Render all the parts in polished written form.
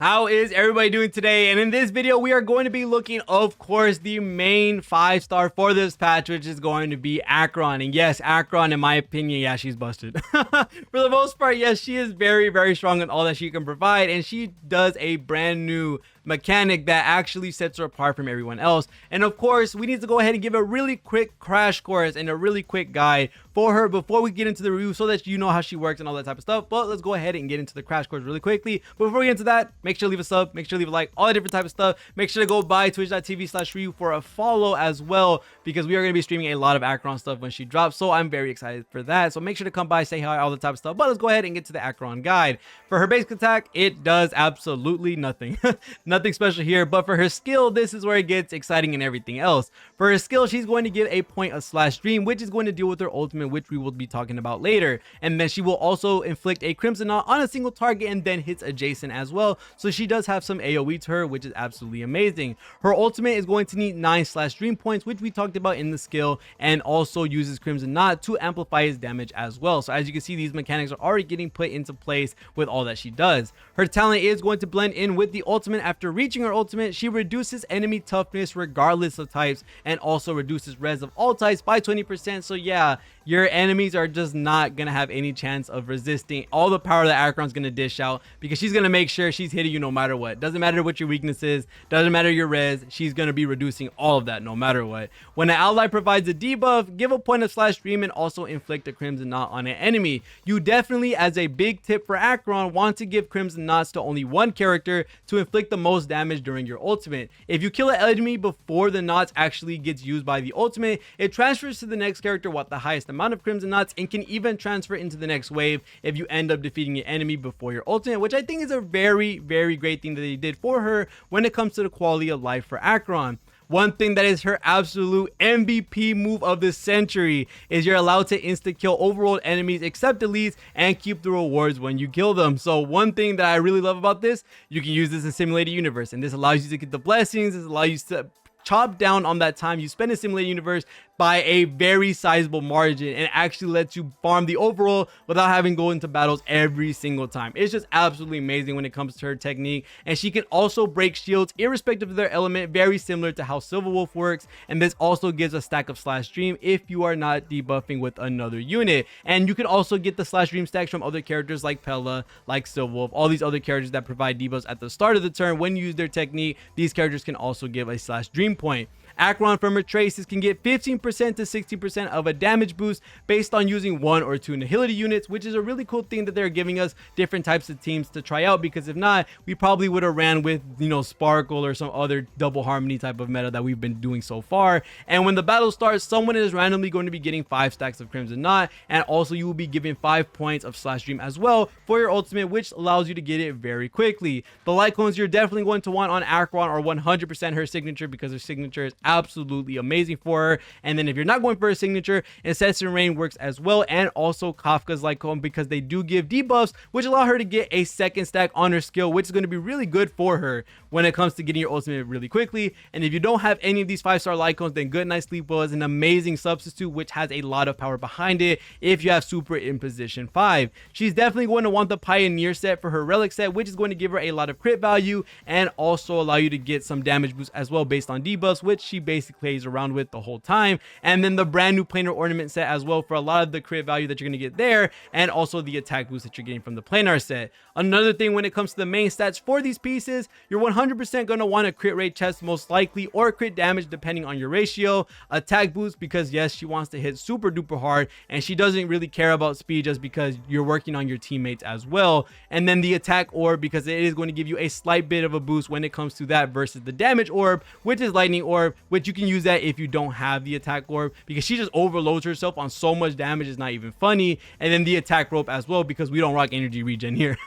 How is everybody doing today? And in this video, we are going to be looking, of course, the main 5-star for this patch, which is going to be Acheron. And yes, Acheron, in my opinion, yeah, she's busted. For the most part, yes, she is very, very strong in all that she can provide. And she does a brand new mechanic that actually sets her apart from everyone else. And of course, we need to go ahead and give a really quick crash course and a really quick guide for her before we get into the review so that you know how she works and all that type of stuff. But let's go ahead and get into the crash course really quickly. But before we get into that, make sure to leave a sub, make sure to leave a like, all the different type of stuff. Make sure to go by twitch.tv/REHOO for a follow as well, because we are going to be streaming a lot of Acheron stuff when she drops. So I'm very excited for that. So make sure to come by, say hi, all the type of stuff. But let's go ahead and get to the Acheron guide. For her basic attack, it does absolutely nothing. Nothing special here. But for her skill, this is where it gets exciting and everything else. For her skill, she's going to get a point of slash dream, which is going to deal with her ultimate, which we will be talking about later. And then she will also inflict a crimson knot on a single target and then hits adjacent as well. So she does have some AoE to her, which is absolutely amazing. Her ultimate is going to need 9 slash dream points, which we talked about in the skill, and also uses crimson knot to amplify his damage as well. So as you can see, these mechanics are already getting put into place with all that she does. Her talent is going to blend in with the ultimate. After reaching her ultimate, she reduces enemy toughness regardless of types, and also reduces res of all types by 20%. So yeah, your enemies are just not gonna have any chance of resisting all the power that Acheron's gonna dish out, because she's gonna make sure she's hitting you no matter what. Doesn't matter what your weakness is, doesn't matter your res, she's gonna be reducing all of that no matter what. When an ally provides a debuff, give a point of slash dream and also inflict a crimson knot on an enemy. You definitely, as a big tip for Acheron, want to give crimson knots to only one character to inflict the most damage during your ultimate. If you kill an enemy before the knots actually gets used by the ultimate, it transfers to the next character with the highest amount of crimson knots, and can even transfer into the next wave if you end up defeating an enemy before your ultimate, which I think is a very, very great thing that they did for her when it comes to the quality of life for Acheron. One thing that is her absolute MVP move of the century is you're allowed to insta-kill overworld enemies except elites and keep the rewards when you kill them. So one thing that I really love about this, you can use this in Simulated Universe, and this allows you to get the blessings. This allows you to chop down on that time you spend in Simulated Universe by a very sizable margin, and actually lets you farm the overall without having to go into battles every single time. It's just absolutely amazing when it comes to her technique. And she can also break shields irrespective of their element, very similar to how Silverwolf works. And this also gives a stack of slash dream if you are not debuffing with another unit. And you can also get the slash dream stacks from other characters like Pella, like Silverwolf, all these other characters that provide debuffs at the start of the turn. When you use their technique, these characters can also give a slash dream point. Acheron from her traces can get 15% to 60% of a damage boost based on using 1 or 2 nihility units, which is a really cool thing that they're giving us different types of teams to try out, because if not, we probably would have ran with, Sparkle or some other double harmony type of meta that we've been doing so far. And when the battle starts, someone is randomly going to be getting 5 stacks of crimson knot, and also you will be given 5 points of slash dream as well for your ultimate, which allows you to get it very quickly. The lightcones you're definitely going to want on Acheron are 100% her signature, because her signature is absolutely amazing for her. And then if you're not going for a signature, Incessant Rain works as well, and also Kafka's Lightcone, because they do give debuffs which allow her to get a second stack on her skill, which is going to be really good for her when it comes to getting your ultimate really quickly. And if you don't have any of these 5-star Lightcones, then Good Night Sleep was an amazing substitute, which has a lot of power behind it if you have super in position 5. She's definitely going to want the Pioneer set for her Relic set, which is going to give her a lot of crit value and also allow you to get some damage boost as well based on debuffs, which she basically plays around with the whole time. And then the brand new planar ornament set as well for a lot of the crit value that you're going to get there, and also the attack boost that you're getting from the planar set. Another thing when it comes to the main stats for these pieces, you're 100% going to want a crit rate chest most likely, or crit damage depending on your ratio. Attack boost, because yes, she wants to hit super duper hard, and she doesn't really care about speed just because you're working on your teammates as well. And then the attack orb, because it is going to give you a slight bit of a boost when it comes to that, versus the damage orb, which is lightning orb, which you can use that if you don't have the attack orb, because she just overloads herself on so much damage, it's not even funny. And then the attack rope as well, because we don't rock energy regen here.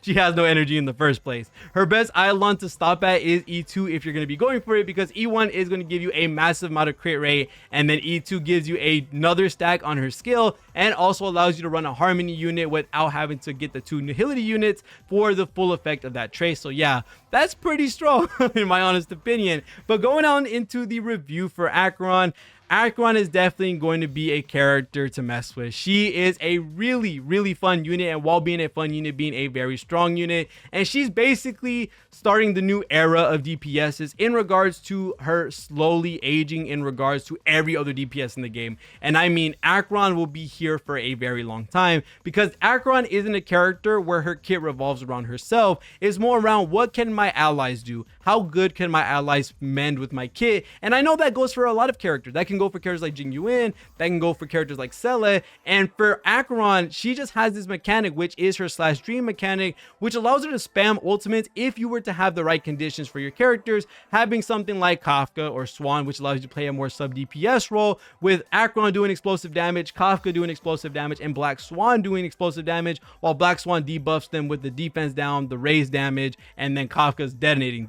She has no energy in the first place. Her best Eidolon to stop at is E2 if you're going to be going for it, because E1 is going to give you a massive amount of crit rate, and then E2 gives you another stack on her skill, and also allows you to run a harmony unit without having to get the 2 nihility units for the full effect of that trace. So yeah, that's pretty strong in my honest opinion. But going on into the review for Acheron, Acheron is definitely going to be a character to mess with. She is a really fun unit, and while being a fun unit, being a very strong unit, and she's basically starting the new era of DPSs in regards to her slowly aging in regards to every other DPS in the game. And I mean, Acheron will be here for a very long time, because Acheron isn't a character where her kit revolves around herself. It's more around, what can my allies do? How good can my allies mend with my kit? And I know that goes for a lot of characters. That can go for characters like Jing Yuan, that can go for characters like Sele, and for Acheron, she just has this mechanic, which is her slash dream mechanic, which allows her to spam ultimates if you were to have the right conditions for your characters, having something like Kafka or Swan, which allows you to play a more sub DPS role, with Acheron doing explosive damage, Kafka doing explosive damage, and Black Swan doing explosive damage, while Black Swan debuffs them with the defense down, the raise damage, and then Kafka's detonating,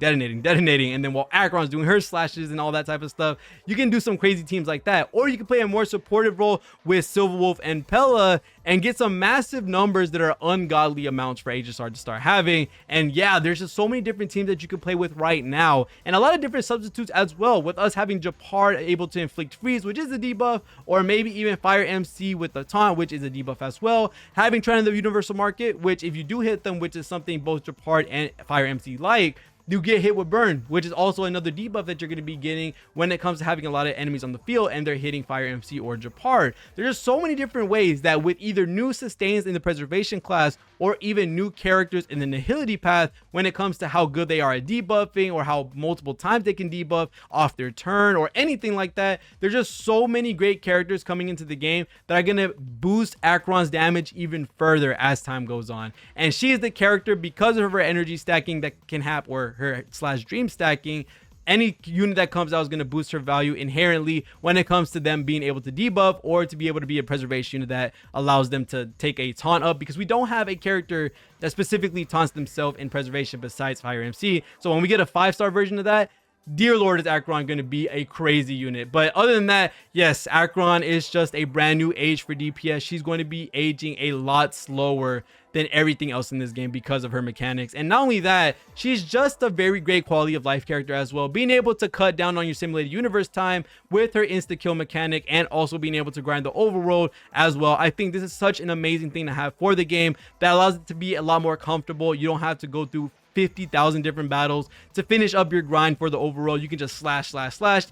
and then while Acheron's doing her slashes and all that type of stuff. You can do some crazy teams like that, or you can play a more supportive role with Silverwolf and Pella and get some massive numbers that are ungodly amounts for HSR to start having. And yeah, there's just so many different teams that you can play with right now, and a lot of different substitutes as well, with us having Japar able to inflict freeze, which is a debuff, or maybe even Fire MC with the taunt, which is a debuff as well, having Trend in the Universal Market, which if you do hit them, which is something both Japar and Fire MC like, you get hit with burn, which is also another debuff that you're going to be getting when it comes to having a lot of enemies on the field and they're hitting Fire MC or Japar. There's just so many different ways that with either new sustains in the preservation class or even new characters in the nihility path, when it comes to how good they are at debuffing or how multiple times they can debuff off their turn or anything like that, there's just so many great characters coming into the game that are going to boost Acheron's damage even further as time goes on. And she is the character, because of her energy stacking, that can happen, or her slash dream stacking, any unit that comes out is going to boost her value inherently when it comes to them being able to debuff or to be able to be a preservation unit that allows them to take a taunt up, because we don't have a character that specifically taunts themselves in preservation besides Fire MC. So when we get a 5-star version of that, dear Lord, is Acheron going to be a crazy unit. But other than that, yes, Acheron is just a brand new age for DPS. She's going to be aging a lot slower than everything else in this game because of her mechanics. And not only that, she's just a very great quality of life character as well, being able to cut down on your simulated universe time with her insta kill mechanic, and also being able to grind the overworld as well. I think this is such an amazing thing to have for the game that allows it to be a lot more comfortable. You don't have to go through 50,000 different battles to finish up your grind for the overworld. You can just slash,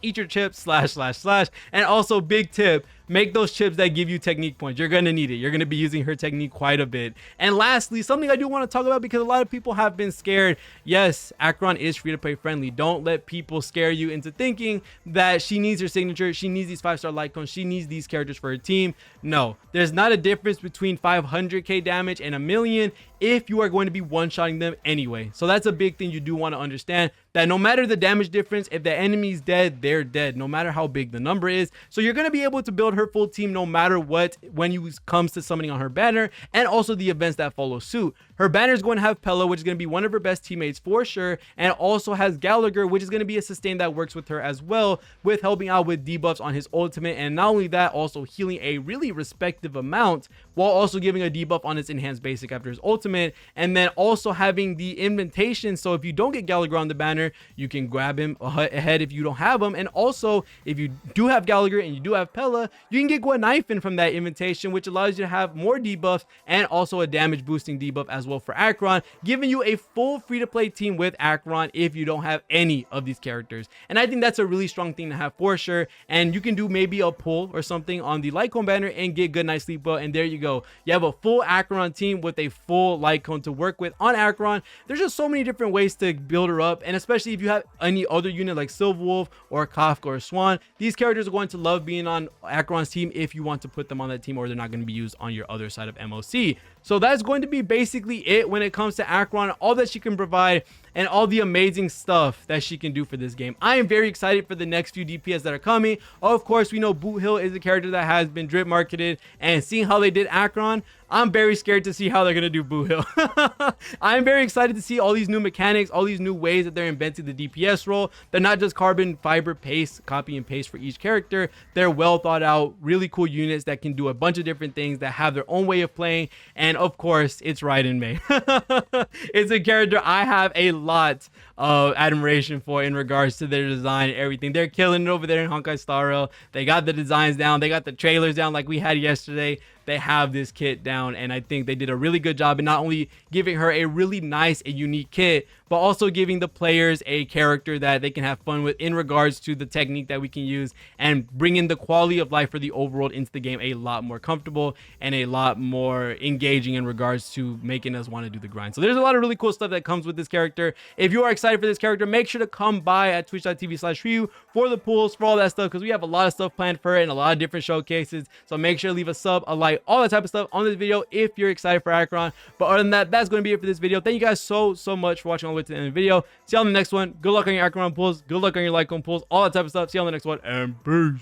eat your chips, slash. And also, big tip, make those chips that give you technique points. You're going to need it. You're going to be using her technique quite a bit. And lastly, something I do want to talk about, because a lot of people have been scared. Yes, Acheron is free to play friendly. Don't let people scare you into thinking that she needs her signature, she needs these 5-star lightcones, she needs these characters for her team. No, there's not a difference between 500k damage and 1,000,000 if you are going to be one-shotting them anyway. So that's a big thing you do want to understand, that no matter the damage difference, if the enemy's dead, they're dead, no matter how big the number is. So you're going to be able to build her full team no matter what when you comes to summoning on her banner, and also the events that follow suit. Her banner is going to have Pella, which is going to be one of her best teammates for sure, and also has Gallagher, which is going to be a sustain that works with her as well, with helping out with debuffs on his ultimate. And not only that, also healing a really respective amount, while also giving a debuff on his enhanced basic after his ultimate. And then also having the invitation, so if you don't get Gallagher on the banner, you can grab him ahead if you don't have him. And also, if you do have Gallagher and you do have Pella, you can get Gwenaifen from that invitation, which allows you to have more debuffs and also a damage boosting debuff as well for Acheron, giving you a full free-to-play team with Acheron if you don't have any of these characters. And I think that's a really strong thing to have for sure. And you can do maybe a pull or something on the Lightcone banner and get Good Night Sleep Well, and there you go. You have a full Acheron team with a full Lightcone to work with on Acheron. There's just so many different ways to build her up, and especially if you have any other unit like Silverwolf or Kafka or Swan, these characters are going to love being on Acheron's team if you want to put them on that team, or they're not going to be used on your other side of MOC. So that's going to be basically it when it comes to Acheron, all that she can provide and all the amazing stuff that she can do for this game. I am very excited for the next few DPS that are coming. Of course, we know Boot Hill is a character that has been drip marketed, and seeing how they did Acheron, I'm very scared to see how they're going to do Boot Hill. I'm very excited to see all these new mechanics, all these new ways that they're inventing the DPS role. They're not just carbon fiber paste, copy and paste for each character. They're well thought out, really cool units that can do a bunch of different things, that have their own way of playing. And of course, it's Raiden Mei. It's a character I have a lot of admiration for in regards to their design and everything. They're killing it over there in Honkai Star Rail. They got the designs down. They got the trailers down like we had yesterday. They have this kit down, and I think they did a really good job in not only giving her a really nice and unique kit, but also giving the players a character that they can have fun with in regards to the technique that we can use and bringing the quality of life for the overworld into the game a lot more comfortable and a lot more engaging in regards to making us want to do the grind. So there's a lot of really cool stuff that comes with this character. If you are excited for this character, make sure to come by at twitch.tv/REHOO for the pools, for all that stuff, because we have a lot of stuff planned for it and a lot of different showcases. So make sure to leave a sub, a like, all that type of stuff on this video if you're excited for Acheron. But other than that, that's going to be it for this video. Thank you guys so much for watching all the way to the end of the video. See you on the next one. Good luck on your Acheron pulls. Good luck on your lightcone pulls. All that type of stuff. See you on the next one. And peace.